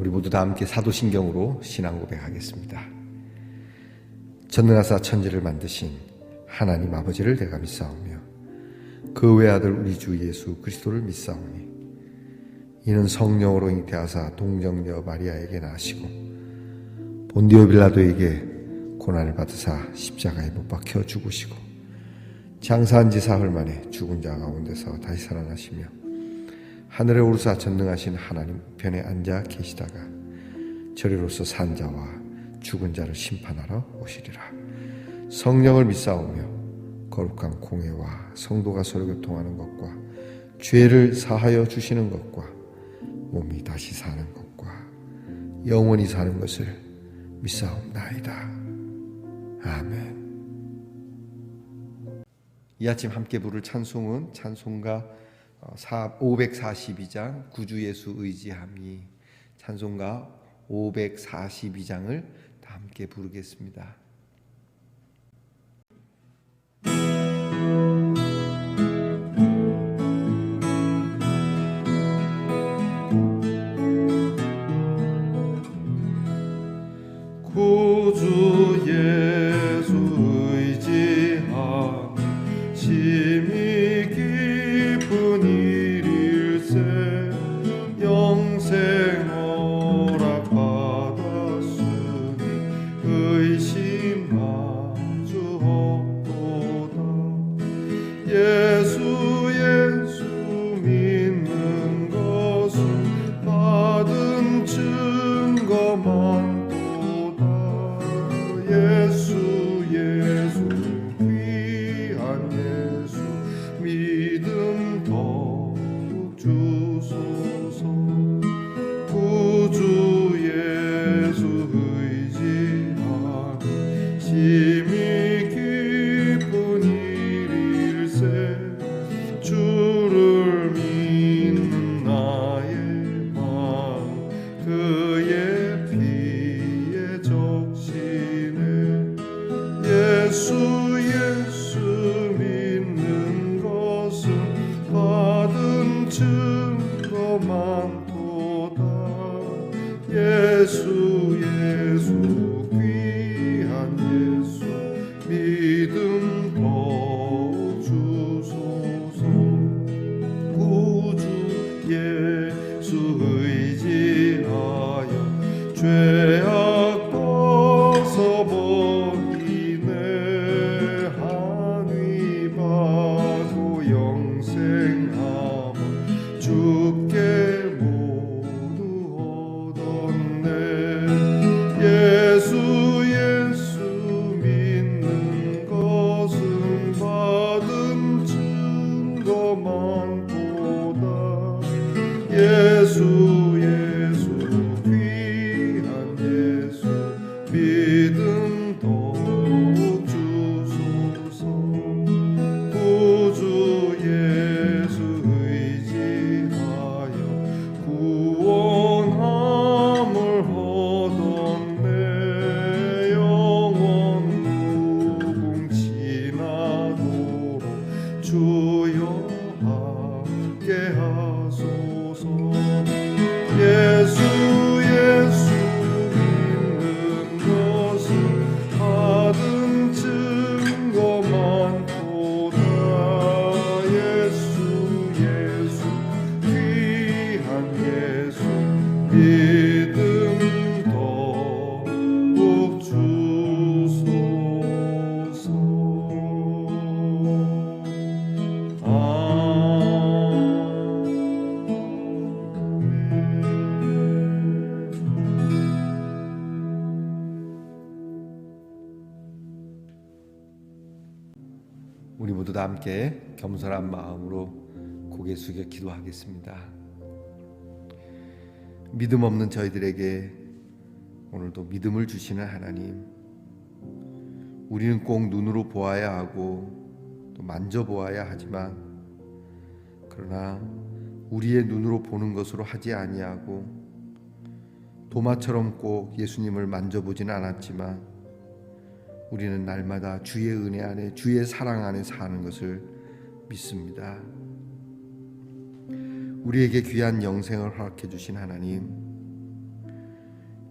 우리 모두 다 함께 사도신경으로 신앙 고백하겠습니다. 전능하사 천지를 만드신 하나님 아버지를 내가 믿사오며 그 외아들 우리 주 예수 그리스도를 믿사오니 이는 성령으로 잉태하사 동정녀 마리아에게 나시고 본디오 빌라도에게 고난을 받으사 십자가에 못 박혀 죽으시고 장사한 지 사흘 만에 죽은 자 가운데서 다시 살아나시며 하늘에 오르사 전능하신 하나님 편에 앉아 계시다가 저리로서 산 자와 죽은 자를 심판하러 오시리라. 성령을 믿사오며 거룩한 공회와 성도가 서로 교통하는 것과 죄를 사하여 주시는 것과 몸이 다시 사는 것과 영원히 사는 것을 믿사옵나이다. 아멘. 이 아침 함께 부를 찬송은 찬송가 542장 구주 예수 의지함이, 찬송가 542장을 다 함께 부르겠습니다. 구주 예수 의지함 심히 깊은 일일세 영생 허락받았으니 의심 마주 없도다. 예수 믿는 것은 받은 증거만 예수 귀한 예수 믿음 더욱 주소서. 구주 예수 의지하니 심히 깊은 일일세 주를 믿는 나의 마음 그의 피에 적시네. 예수 믿는 것은 받은 증거만 도다. 예수 귀한 예수 믿음 더욱 주소서. 구주 예수 의지하여 죄악 벗어버리네. 한위받고 영생함은 주께 모두 얻었네. 예수 믿는 것은 받은 증거만 보다. 예수 귀한 예수 믿음 더욱 주소서. 구주 예수 의지하여 구원함을 얻었네. 영원 무궁지나도록 주여 함께 하소서. 예수 믿는 것은 받은 증거만 보다. 예수 귀한 예수 믿음 더욱 주소서. 우리 모두 다 함께 겸손한 마음으로 고개 숙여 기도하겠습니다. 믿음 없는 저희들에게 오늘도 믿음을 주시는 하나님, 우리는 꼭 눈으로 보아야 하고 또 만져보아야 하지만, 그러나 우리의 눈으로 보는 것으로 하지 아니하고 도마처럼 꼭 예수님을 만져보지는 않았지만 우리는 날마다 주의 은혜 안에, 주의 사랑 안에 사는 것을 믿습니다. 우리에게 귀한 영생을 허락해 주신 하나님,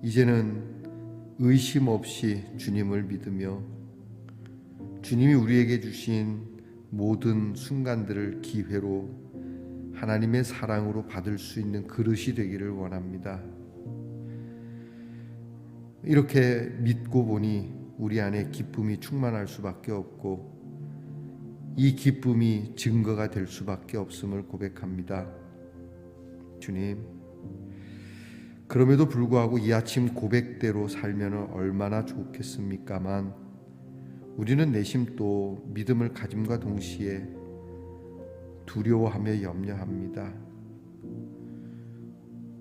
이제는 의심 없이 주님을 믿으며 주님이 우리에게 주신 모든 순간들을 기회로 하나님의 사랑으로 받을 수 있는 그릇이 되기를 원합니다. 이렇게 믿고 보니 우리 안에 기쁨이 충만할 수밖에 없고 이 기쁨이 증거가 될 수밖에 없음을 고백합니다. 주님, 그럼에도 불구하고 이 아침 고백대로 살면 얼마나 좋겠습니까만 우리는 내심 또 믿음을 가짐과 동시에 두려워하며 염려합니다.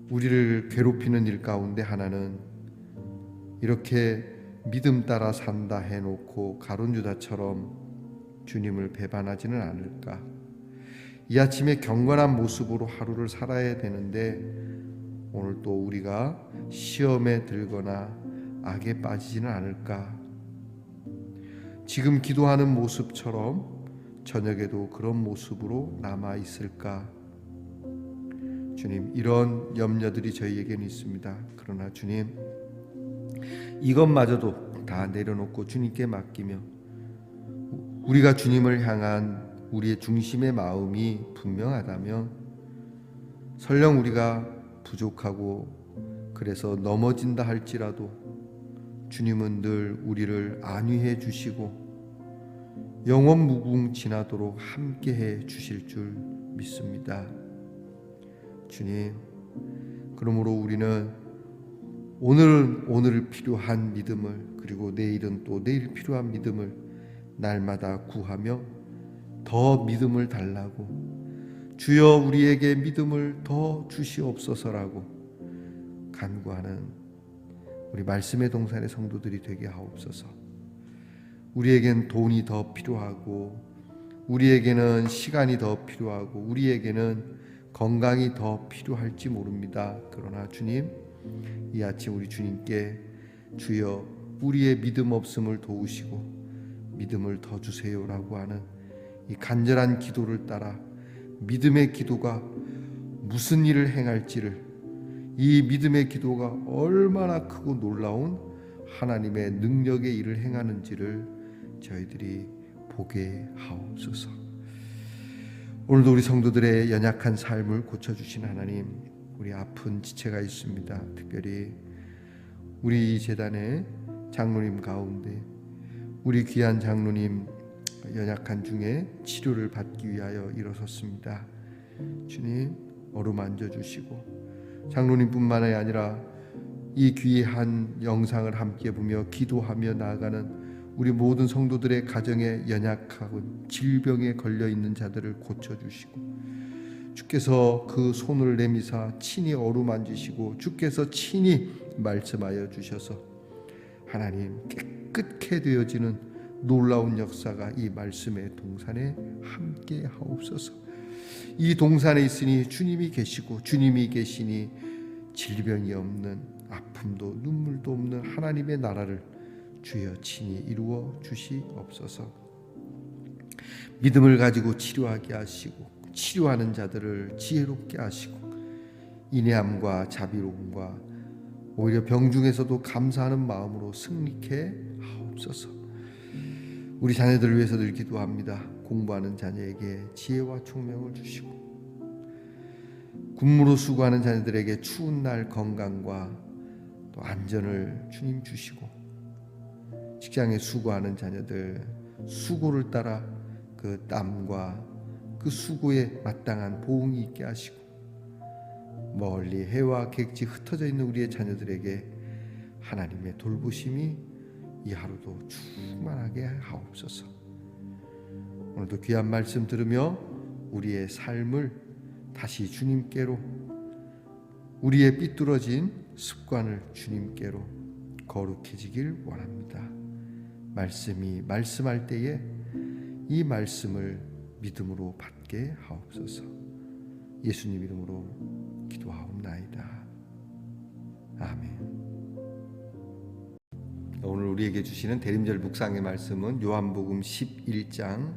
우리를 괴롭히는 일 가운데 하나는 이렇게 믿음 따라 산다 해놓고 가룟 유다처럼 주님을 배반하지는 않을까. 이 아침에 경건한 모습으로 하루를 살아야 되는데 오늘 또 우리가 시험에 들거나 악에 빠지지는 않을까. 지금 기도하는 모습처럼 저녁에도 그런 모습으로 남아 있을까. 주님, 이런 염려들이 저희에게는 있습니다. 그러나 주님, 이것마저도 다 내려놓고 주님께 맡기며 우리가 주님을 향한 우리의 중심의 마음이 분명하다면 설령 우리가 부족하고 그래서 넘어진다 할지라도 주님은 늘 우리를 안위해 주시고 영원 무궁지나도록 함께해 주실 줄 믿습니다. 주님, 그러므로 우리는 오늘은 오늘 필요한 믿음을, 그리고 내일은 또 내일 필요한 믿음을 날마다 구하며 더 믿음을 달라고, 주여 우리에게 믿음을 더 주시옵소서라고 간구하는 우리 말씀의 동산의 성도들이 되게 하옵소서. 우리에겐 돈이 더 필요하고, 우리에게는 시간이 더 필요하고, 우리에게는 건강이 더 필요할지 모릅니다. 그러나 주님, 이 아침 우리 주님께 주여 우리의 믿음 없음을 도우시고 믿음을 더 주세요라고 하는 이 간절한 기도를 따라 믿음의 기도가 무슨 일을 행할지를, 이 믿음의 기도가 얼마나 크고 놀라운 하나님의 능력의 일을 행하는지를 저희들이 보게 하옵소서. 오늘도 우리 성도들의 연약한 삶을 고쳐주신 하나님, 우리 아픈 지체가 있습니다. 특별히 우리 재단의 장로님 가운데 우리 귀한 장로님 연약한 중에 치료를 받기 위하여 일어섰습니다. 주님, 어루만져 주시고 장로님뿐만 아니라 이 귀한 영상을 함께 보며 기도하며 나아가는 우리 모든 성도들의 가정에 연약하고 질병에 걸려 있는 자들을 고쳐주시고, 주께서 그 손을 내미사 친히 어루만지시고 주께서 친히 말씀하여 주셔서 하나님 깨끗게 되어지는 놀라운 역사가 이 말씀의 동산에 함께 하옵소서. 이 동산에 있으니 주님이 계시고 주님이 계시니 질병이 없는, 아픔도 눈물도 없는 하나님의 나라를 주여 친히 이루어 주시옵소서. 믿음을 가지고 치료하게 하시고 치료하는 자들을 지혜롭게 하시고 인내함과 자비로움과 오히려 병 중에서도 감사하는 마음으로 승리케 하옵소서. 우리 자녀들을 위해서 늘 기도합니다. 공부하는 자녀에게 지혜와 총명을 주시고, 군무로 수고하는 자녀들에게 추운 날 건강과 또 안전을 주님 주시고, 직장에 수고하는 자녀들 수고를 따라 그 땀과 그 수고에 마땅한 보응이 있게 하시고, 멀리 해와 객지 흩어져 있는 우리의 자녀들에게 하나님의 돌보심이 이 하루도 충만하게 하옵소서. 오늘도 귀한 말씀 들으며 우리의 삶을 다시 주님께로, 우리의 삐뚤어진 습관을 주님께로 거룩해지길 원합니다. 말씀이 말씀할 때에 이 말씀을 믿음으로 받게 하옵소서. 예수님 이름으로 기도하옵나이다. 아멘. 오늘 우리에게 주시는 대림절 묵상의 말씀은 요한복음 11장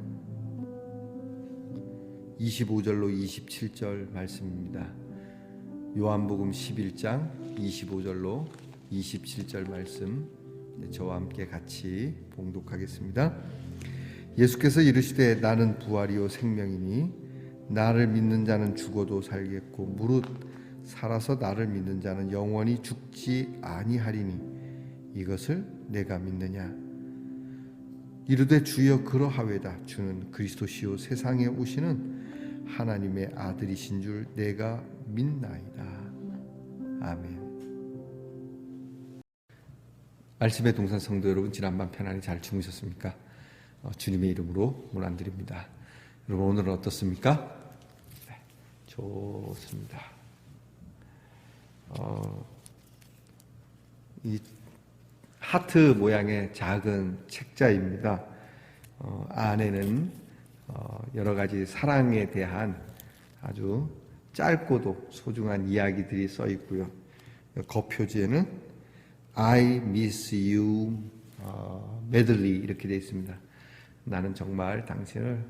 25절로 27절 말씀입니다. 요한복음 11장 25절로 27절 말씀 저와 함께 같이 봉독하겠습니다. 예수께서 이르시되 나는 부활이요 생명이니 나를 믿는 자는 죽어도 살겠고 무릇 살아서 나를 믿는 자는 영원히 죽지 아니하리니 이것을 내가 믿느냐. 이르되 주여 그러하외다. 주는 그리스도시요 세상에 오시는 하나님의 아들이신 줄 내가 믿나이다. 아멘. 말씀의 동산 성도 여러분, 지난밤 편안히 잘 주무셨습니까? 주님의 이름으로 문안드립니다. 여러분 오늘은 어떻습니까? 네, 좋습니다. 이 하트 모양의 작은 책자입니다. 안에는 여러 가지 사랑에 대한 아주 짧고도 소중한 이야기들이 써 있고요. 겉표지에는 I miss you medley 이렇게 되어 있습니다. 나는 정말 당신을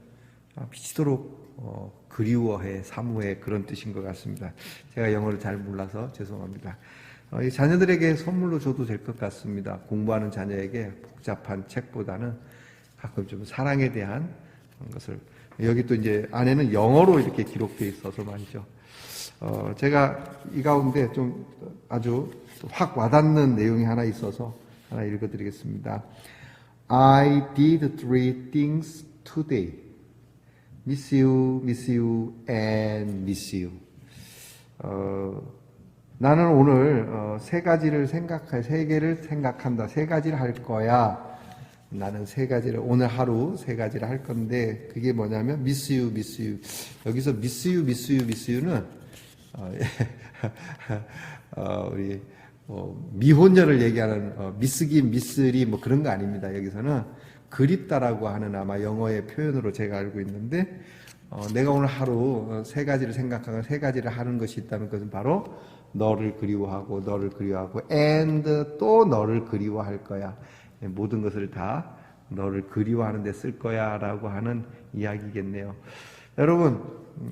미치도록 그리워해, 사모해, 그런 뜻인 것 같습니다. 제가 영어를 잘 몰라서 죄송합니다. 이 자녀들에게 선물로 줘도 될 것 같습니다. 공부하는 자녀에게 복잡한 책보다는 가끔 좀 사랑에 대한 것을, 여기 또 이제 안에는 영어로 이렇게 기록되어 있어서 말이죠. 제가 이 가운데 좀 아주 확 와닿는 내용이 하나 있어서 하나 읽어드리겠습니다. I did 3 things today. Miss you, and miss you. 나는 오늘 세 개를 생각한다. 세 가지를 할 거야. 나는 세 가지를, 오늘 하루 세 가지를 할 건데, 그게 뭐냐면 miss you. 여기서 miss you는 우리 미혼녀를 얘기하는 미스리 뭐 그런 거 아닙니다. 여기서는 그립다라고 하는 아마 영어의 표현으로 제가 알고 있는데, 내가 오늘 하루 세 가지를 생각하고 세 가지를 하는 것이 있다는 것은 바로 너를 그리워하고 and 또 너를 그리워할 거야. 모든 것을 다 너를 그리워하는 데 쓸 거야 라고 하는 이야기겠네요. 여러분,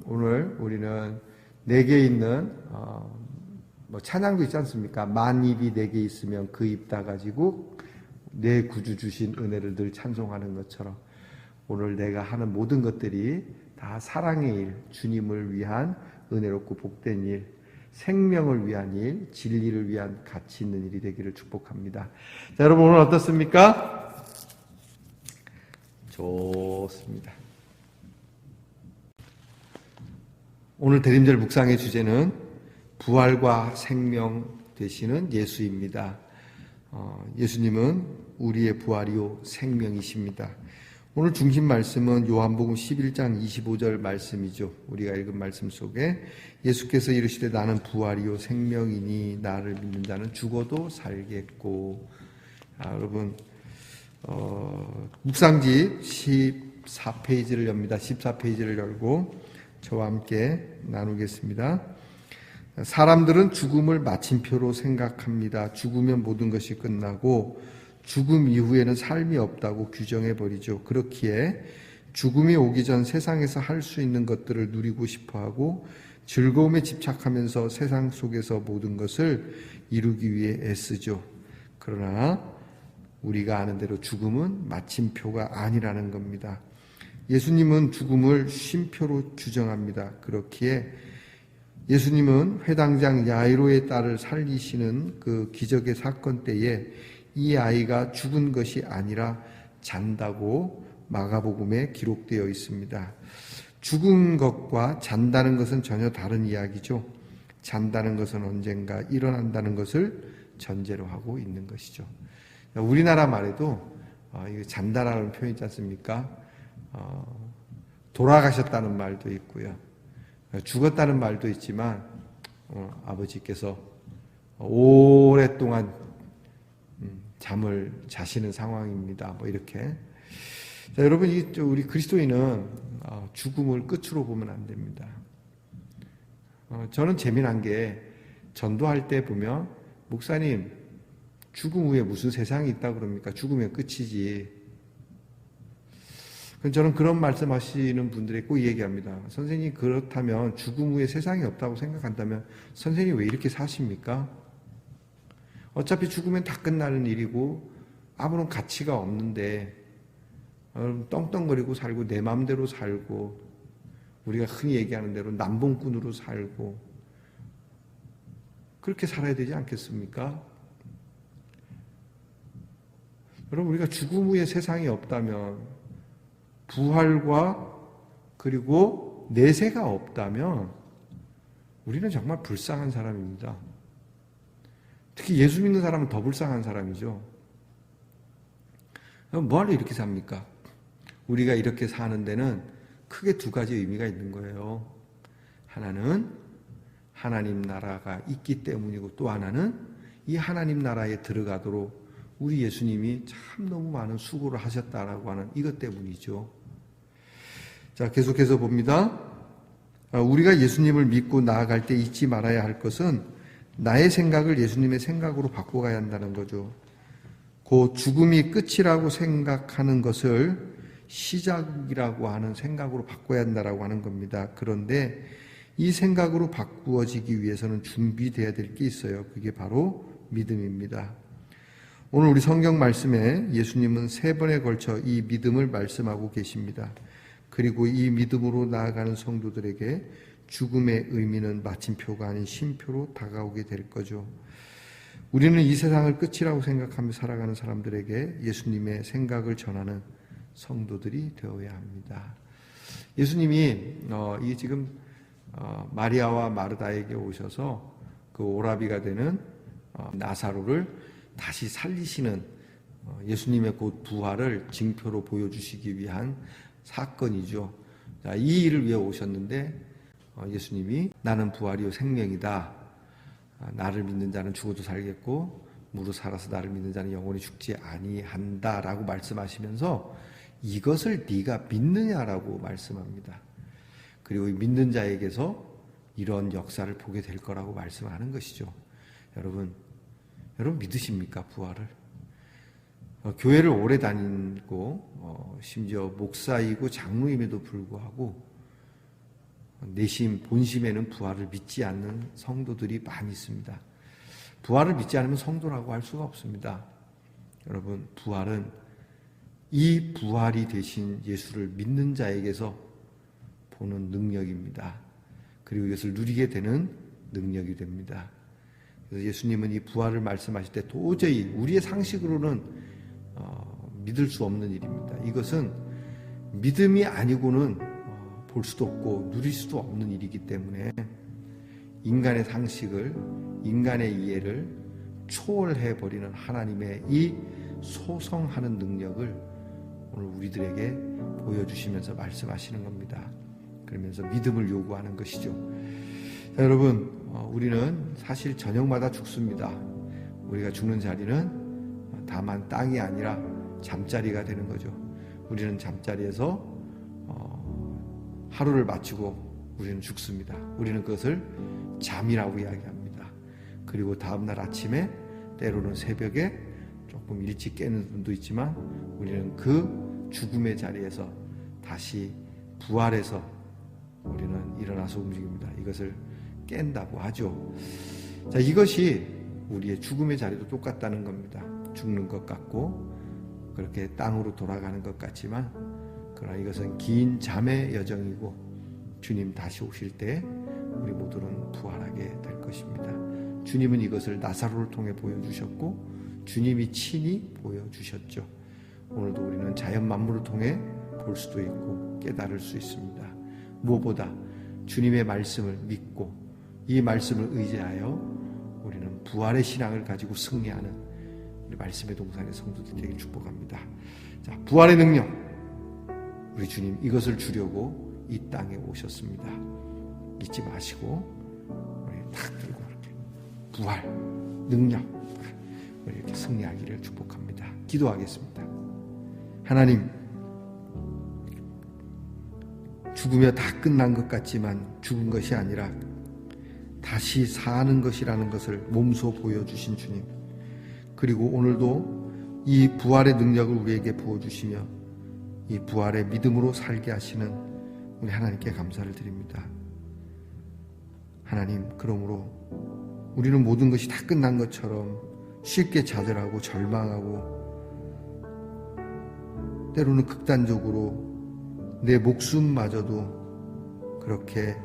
오늘 우리는 내게 있는 찬양도 있지 않습니까? 만입이 내게 있으면 그 입 다 가지고 내 구주 주신 은혜를 늘 찬송하는 것처럼 오늘 내가 하는 모든 것들이 다 사랑의 일, 주님을 위한 은혜롭고 복된 일, 생명을 위한 일, 진리를 위한 가치 있는 일이 되기를 축복합니다. 자, 여러분 오늘 어떻습니까? 좋습니다. 오늘 대림절 묵상의 주제는 부활과 생명 되시는 예수입니다. 예수님은 우리의 부활이요 생명이십니다. 오늘 중심 말씀은 요한복음 11장 25절 말씀이죠. 우리가 읽은 말씀 속에 예수께서 이르시되 나는 부활이요 생명이니 나를 믿는 자는 죽어도 살겠고. 여러분 묵상지 14페이지를 엽니다. 14페이지를 열고 저와 함께 나누겠습니다. 사람들은 죽음을 마침표로 생각합니다. 죽으면 모든 것이 끝나고 죽음 이후에는 삶이 없다고 규정해버리죠. 그렇기에 죽음이 오기 전 세상에서 할 수 있는 것들을 누리고 싶어하고 즐거움에 집착하면서 세상 속에서 모든 것을 이루기 위해 애쓰죠. 그러나 우리가 아는 대로 죽음은 마침표가 아니라는 겁니다. 예수님은 죽음을 쉼표로 규정합니다. 그렇기에 예수님은 회당장 야이로의 딸을 살리시는 그 기적의 사건 때에 이 아이가 죽은 것이 아니라 잔다고 마가복음에 기록되어 있습니다. 죽은 것과 잔다는 것은 전혀 다른 이야기죠. 잔다는 것은 언젠가 일어난다는 것을 전제로 하고 있는 것이죠. 우리나라 말에도 이거 잔다라는 표현이 있지 않습니까? 돌아가셨다는 말도 있고요. 죽었다는 말도 있지만 아버지께서 오랫동안 잠을 자시는 상황입니다. 뭐 이렇게. 자, 여러분, 우리 그리스도인은 죽음을 끝으로 보면 안 됩니다. 저는 재미난 게 전도할 때 보면 목사님 죽음 후에 무슨 세상이 있다 그럽니까? 죽으면 끝이지. 저는 그런 말씀하시는 분들에게 꼭 얘기합니다. 선생님 그렇다면 죽음 후에 세상이 없다고 생각한다면 선생님 왜 이렇게 사십니까? 어차피 죽으면 다 끝나는 일이고 아무런 가치가 없는데 떵떵거리고 살고 내 마음대로 살고 우리가 흔히 얘기하는 대로 남봉꾼으로 살고 그렇게 살아야 되지 않겠습니까? 여러분, 우리가 죽음 후에 세상이 없다면, 부활과 그리고 내세가 없다면 우리는 정말 불쌍한 사람입니다. 특히 예수 믿는 사람은 더 불쌍한 사람이죠. 뭐하러 이렇게 삽니까? 우리가 이렇게 사는 데는 크게 두 가지 의미가 있는 거예요. 하나는 하나님 나라가 있기 때문이고, 또 하나는 이 하나님 나라에 들어가도록 우리 예수님이 참 너무 많은 수고를 하셨다라고 하는 이것 때문이죠. 자, 계속해서 봅니다. 우리가 예수님을 믿고 나아갈 때 잊지 말아야 할 것은 나의 생각을 예수님의 생각으로 바꿔가야 한다는 거죠. 그 죽음이 끝이라고 생각하는 것을 시작이라고 하는 생각으로 바꿔야 한다라고 하는 겁니다. 그런데 이 생각으로 바꾸어지기 위해서는 준비되어야 될 게 있어요. 그게 바로 믿음입니다. 오늘 우리 성경 말씀에 예수님은 3번에 걸쳐 이 믿음을 말씀하고 계십니다. 그리고 이 믿음으로 나아가는 성도들에게 죽음의 의미는 마침표가 아닌 쉼표로 다가오게 될 거죠. 우리는 이 세상을 끝이라고 생각하며 살아가는 사람들에게 예수님의 생각을 전하는 성도들이 되어야 합니다. 예수님이 이 지금 마리아와 마르다에게 오셔서 그 오라비가 되는 나사로를 다시 살리시는 예수님의 곧 부활을 징표로 보여주시기 위한 사건이죠. 자, 이 일을 위해 오셨는데 예수님이 나는 부활이요 생명이다. 나를 믿는 자는 죽어도 살겠고 무릇 살아서 나를 믿는 자는 영원히 죽지 아니한다라고 말씀하시면서 이것을 네가 믿느냐라고 말씀합니다. 그리고 믿는 자에게서 이런 역사를 보게 될 거라고 말씀하는 것이죠. 여러분 믿으십니까? 부활을? 교회를 오래 다니고 심지어 목사이고 장로임에도 불구하고 내심 본심에는 부활을 믿지 않는 성도들이 많이 있습니다. 부활을 믿지 않으면 성도라고 할 수가 없습니다. 여러분, 부활은 이 부활이 되신 예수를 믿는 자에게서 보는 능력입니다. 그리고 이것을 누리게 되는 능력이 됩니다. 그래서 예수님은 이 부활을 말씀하실 때 도저히 우리의 상식으로는 믿을 수 없는 일입니다. 이것은 믿음이 아니고는 볼 수도 없고 누릴 수도 없는 일이기 때문에 인간의 상식을, 인간의 이해를 초월해버리는 하나님의 이 소성하는 능력을 오늘 우리들에게 보여주시면서 말씀하시는 겁니다. 그러면서 믿음을 요구하는 것이죠. 자, 여러분, 우리는 사실 저녁마다 죽습니다. 우리가 죽는 자리는 다만 땅이 아니라 잠자리가 되는 거죠. 우리는 잠자리에서 하루를 마치고 우리는 죽습니다. 우리는 그것을 잠이라고 이야기합니다. 그리고 다음날 아침에 때로는 새벽에 조금 일찍 깨는 분도 있지만 우리는 그 죽음의 자리에서 다시 부활해서 우리는 일어나서 움직입니다. 이것을 깬다고 하죠. 자, 이것이 우리의 죽음의 자리도 똑같다는 겁니다. 죽는 것 같고 그렇게 땅으로 돌아가는 것 같지만 그러나 이것은 긴 잠의 여정이고 주님 다시 오실 때 우리 모두는 부활하게 될 것입니다. 주님은 이것을 나사로를 통해 보여주셨고 주님이 친히 보여주셨죠. 오늘도 우리는 자연 만물을 통해 볼 수도 있고 깨달을 수 있습니다. 무엇보다 주님의 말씀을 믿고 이 말씀을 의지하여 우리는 부활의 신앙을 가지고 승리하는 우리 말씀의 동산의 성도들이 되길 축복합니다. 자, 부활의 능력, 우리 주님 이것을 주려고 이 땅에 오셨습니다. 잊지 마시고 우리 탁 들고 이렇게 부활, 능력 우리 이렇게 승리하기를 축복합니다. 기도하겠습니다. 하나님, 죽으며 다 끝난 것 같지만 죽은 것이 아니라 다시 사는 것이라는 것을 몸소 보여주신 주님, 그리고 오늘도 이 부활의 능력을 우리에게 부어주시며 이 부활의 믿음으로 살게 하시는 우리 하나님께 감사를 드립니다. 하나님, 그러므로 우리는 모든 것이 다 끝난 것처럼 쉽게 좌절하고 절망하고 때로는 극단적으로 내 목숨마저도 그렇게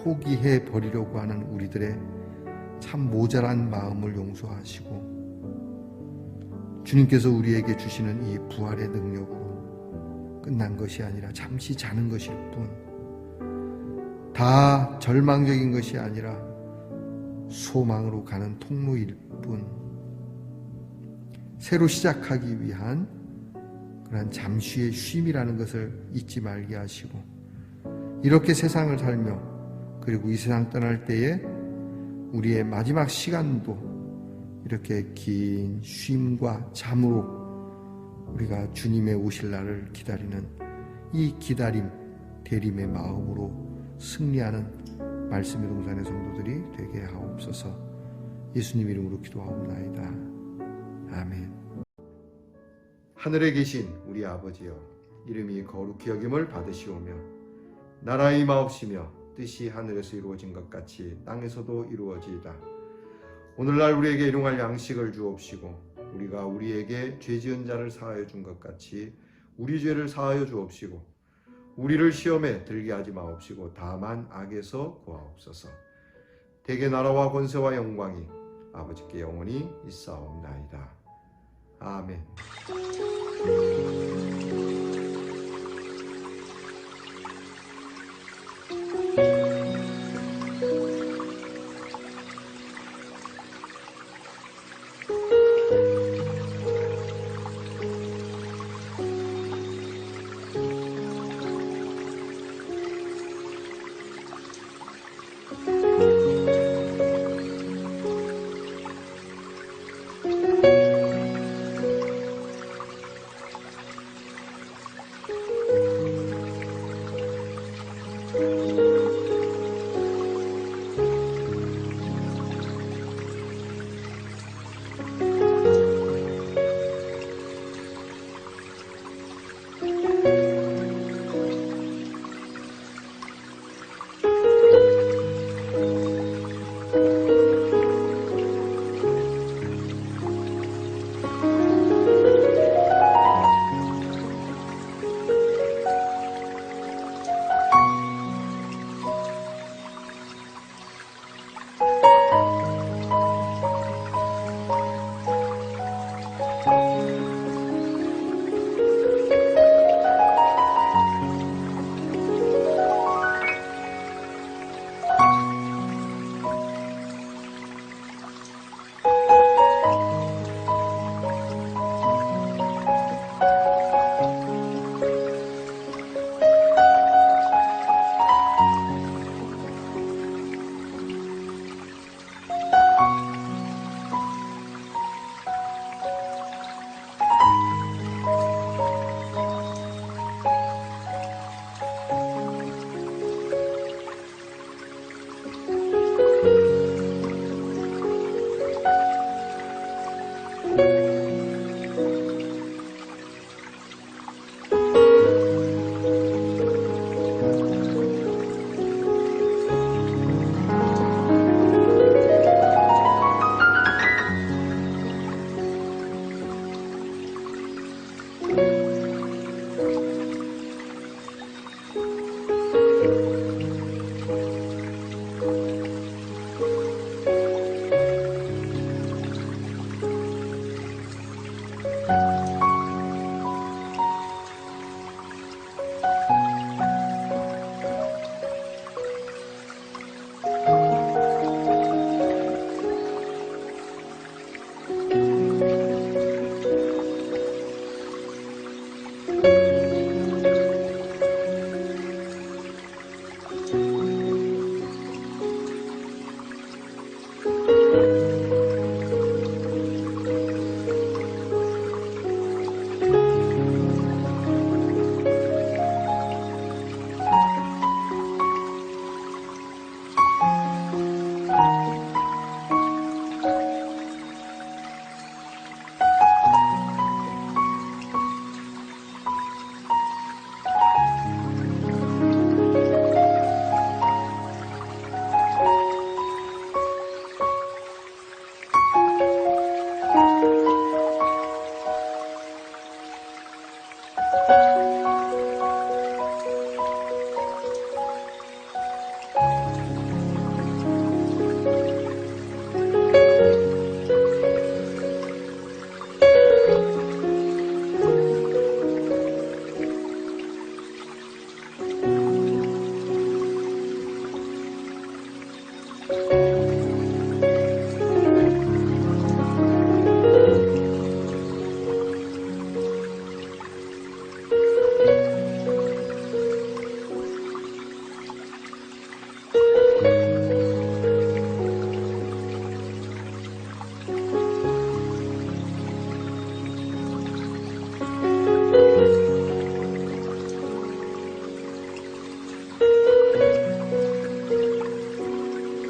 포기해 버리려고 하는 우리들의 참 모자란 마음을 용서하시고 주님께서 우리에게 주시는 이 부활의 능력으로 끝난 것이 아니라 잠시 자는 것일 뿐, 다 절망적인 것이 아니라 소망으로 가는 통로일 뿐, 새로 시작하기 위한 그러한 잠시의 쉼이라는 것을 잊지 말게 하시고, 이렇게 세상을 살며 그리고 이 세상 떠날 때에 우리의 마지막 시간도 이렇게 긴 쉼과 잠으로 우리가 주님의 오실 날을 기다리는 이 기다림, 대림의 마음으로 승리하는 말씀의 동산의 성도들이 되게 하옵소서. 예수님 이름으로 기도하옵나이다. 아멘. 하늘에 계신 우리 아버지여, 이름이 거룩히 여김을 받으시오며 나라의 임하옵시며 뜻이 하늘에서 이루어진 것 같이 땅에서도 이루어지이다. 오늘날 우리에게 일용할 양식을 주옵시고 우리가 우리에게 죄 지은 자를 사하여 준 것 같이 우리 죄를 사하여 주옵시고 우리를 시험에 들게 하지 마옵시고 다만 악에서 구하옵소서. 대개 나라와 권세와 영광이 아버지께 영원히 있사옵나이다. 아멘.